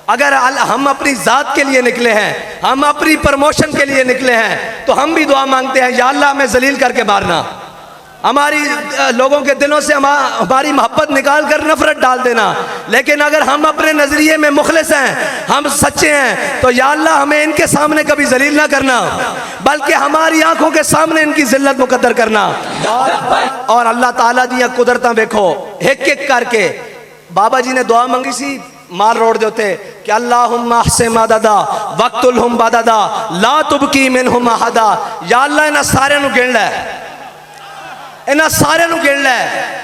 अगर हम अपनी ज़ात के लिए निकले हैं, हम अपनी प्रमोशन के लिए निकले हैं, तो हम भी दुआ मांगते हैं, या अल्लाह हमें जलील करके मारना, हमारी लोगों के दिलों से हमारी मोहब्बत निकाल कर नफरत डाल देना। लेकिन अगर हम अपने नज़रिए में मुखलिस हैं, हम सच्चे हैं, तो या अल्लाह हमें इनके सामने कभी जलील ना करना, बल्कि हमारी आंखों के सामने इनकी जिल्लत मुकद्दर करना। और अल्लाह ताला दी कुदरत देखो, एक एक करके बाबा जी ने दुआ मंगी सी माल रोड दे उत्ते कि अल्लाहुम्मा अहसिन मददा वक्तुलहुम बददा ला तुबकी मिनहुम अहदा। या अल्लाह इन्हां सारे नूं गिण लै, इन्हां सारे नूं गिण लै।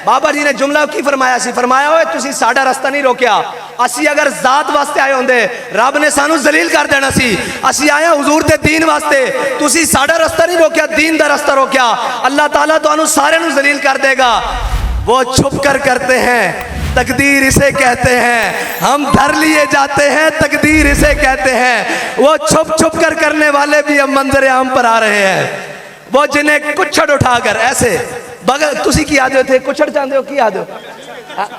बाबा जी ने जुमला की फरमाया सी, फरमाया ओए तुसी साडा रास्ता नहीं रोकिया, असी अगर जात वास्ते आए होंदे रब ने सानू जलील कर देना सी। असी आए हुजूर दे दीन वास्ते, तुसी साडा रास्ता नहीं रोकिया, दीन दा रास्ता रोकिया। अल्लाह ताला तुहानू सारे नूं जलील कर देगा। वो छुप कर करते हैं, तकदीर इसे कहते हैं, हम धर लिए जाते हैं, तकदीर इसे कहते हैं। वो छुप छुप कर करने वाले भी अब मंजर आम पर आ रहे हैं। वो जिन्हें कुछड़ उठाकर ऐसे बगल तुसी की आदे थे, कुछड़ चाहते हो की आदे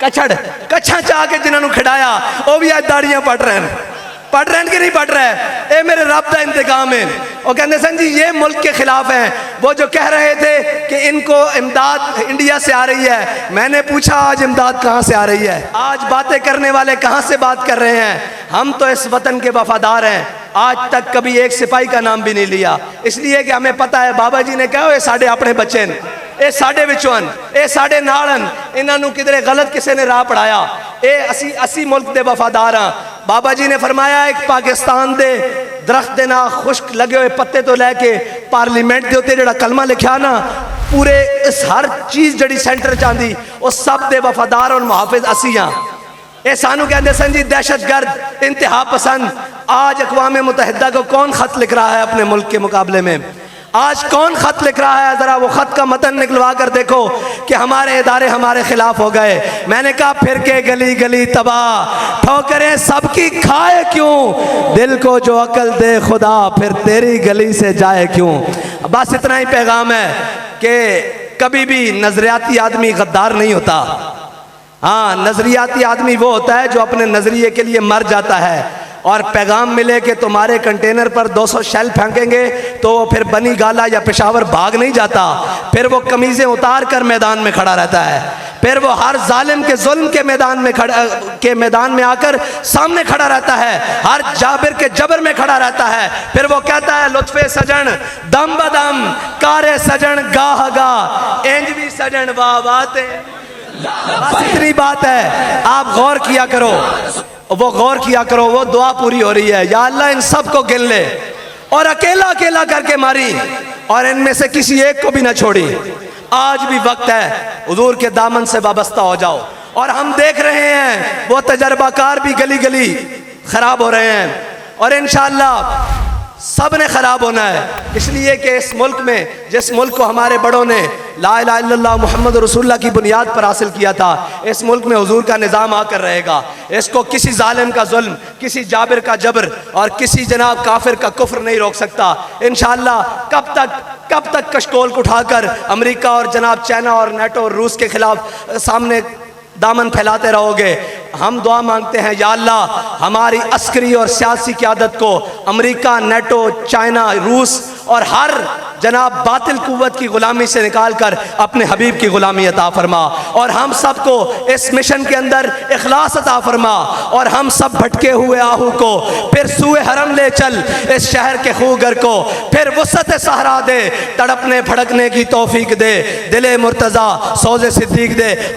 कछड़ कच्छा चाह के जिन्होंने खिडाया, वो भी आज दाड़ियां पट रहे हैं, पढ़ रहे हैं कि नहीं पढ़ रहे हैं। ये मेरे रब का इंतकाम है। और कहते सन जी ये मुल्क के खिलाफ हैं। वो जो कह रहे थे कि इनको इमदाद इंडिया से आ रही है, मैंने पूछा आज इमदाद कहाँ से आ रही है? आज बातें करने वाले कहाँ से बात कर रहे हैं? हम तो इस वतन के वफादार हैं, आज तक कभी एक सिपाही का नाम भी नहीं लिया, इसलिए कि हमें पता है बाबा जी ने कहा ये साढ़े अपने बच्चे ने, ये साढ़े विचों ये साढ़े नाल, इन्होंने किधरे गलत किसी ने राह पढ़ाया। ये असी मुल्क के वफादार हाँ। बाबा जी ने फरमाया एक पाकिस्तान दे दरख्त दे ना खुश्क लगे हुए पत्ते तो लैके पार्लीमेंट के उत्ते जो कलमा लिखा ना, पूरे इस हर चीज़ जी सेंटर चाहती उस सब के वफादार और मुहाफिज असी हाँ। ये सानू कहते सन जी दहशत गर्द, इंतहा पसंद। आज अक़वाम मुत्तहिदा को कौन ख़त लिख रहा है अपने मुल्क के मुकाबले में? आज कौन खत लिख रहा है? जरा वो खत का मतन निकलवा कर देखो कि हमारे इदारे हमारे खिलाफ हो गए। मैंने कहा फिर के गली गली तबाह, ठोकरें सबकी खाए क्यों, दिल को जो अकल दे खुदा फिर तेरी गली से जाए क्यों। बस इतना ही पैगाम है कि कभी भी नजरियाती आदमी गद्दार नहीं होता। हाँ, नजरियाती आदमी वो होता है जो अपने नजरिए के लिए मर जाता है। और पैगाम मिले कि तुम्हारे कंटेनर पर 200 शेल फेंकेंगे तो फिर बनी गाला या पेशावर भाग नहीं जाता, फिर वो कमीज़ें उतार कर मैदान में खड़ा रहता है, फिर वो हर जालिम के जुल्म के मैदान में आकर सामने खड़ा रहता है, हर जाबिर के जबर में खड़ा रहता है। फिर वो कहता है लुत्फ़े सजन दम बदम कारे सजन गाह गा एंज भी सजन वाह बाते। बस इतनी बात है, आप गौर किया करो, वो गौर किया करो, वो दुआ पूरी हो रही है। या अल्लाह इन सब को गिन ले और अकेला अकेला करके मारी और इनमें से किसी एक को भी ना छोड़ी। आज भी वक्त है, हुजूर के दामन से वाबस्ता हो जाओ। और हम देख रहे हैं वो तजर्बाकार भी गली गली खराब हो रहे हैं और इंशाअल्लाह सब ने खराब होना है। इसलिए कि इस मुल्क में, जिस मुल्क को हमारे बड़ों ने ला इलाहा इल्लल्लाह मुहम्मद रसूलुल्लाह की बुनियाद पर हासिल किया था, इस मुल्क में हुजूर का निज़ाम आकर रहेगा। इसको किसी जालिम का जुल्म, किसी जाबिर का जबर और किसी जनाब काफिर का कुफ्र नहीं रोक सकता। इंशाअल्लाह कब तक कशकोल को उठाकर अमेरिका और जनाब चाइना और नेटो और रूस के खिलाफ सामने दामन फैलाते रहोगे? हम दुआ मांगते हैं या अल्लाह हमारी अस्करी और सियासी क़यादत को अमेरिका, नेटो, चाइना, रूस और हर जनाब बातिल कुव्वत की गुलामी से निकाल कर अपने हबीब की गुलामी अता फरमा और हम सबको इस मिशन के अंदर इखलास अता फरमा और हम सब भटके हुए आहू को फिर सूए हरम ले चल, इस शहर के खूगर को फिर वुसअत सहरा दे, तड़पने भड़कने की तौफीक दे, दिले मुर्तज़ा सौज़े सिद्दीक दे।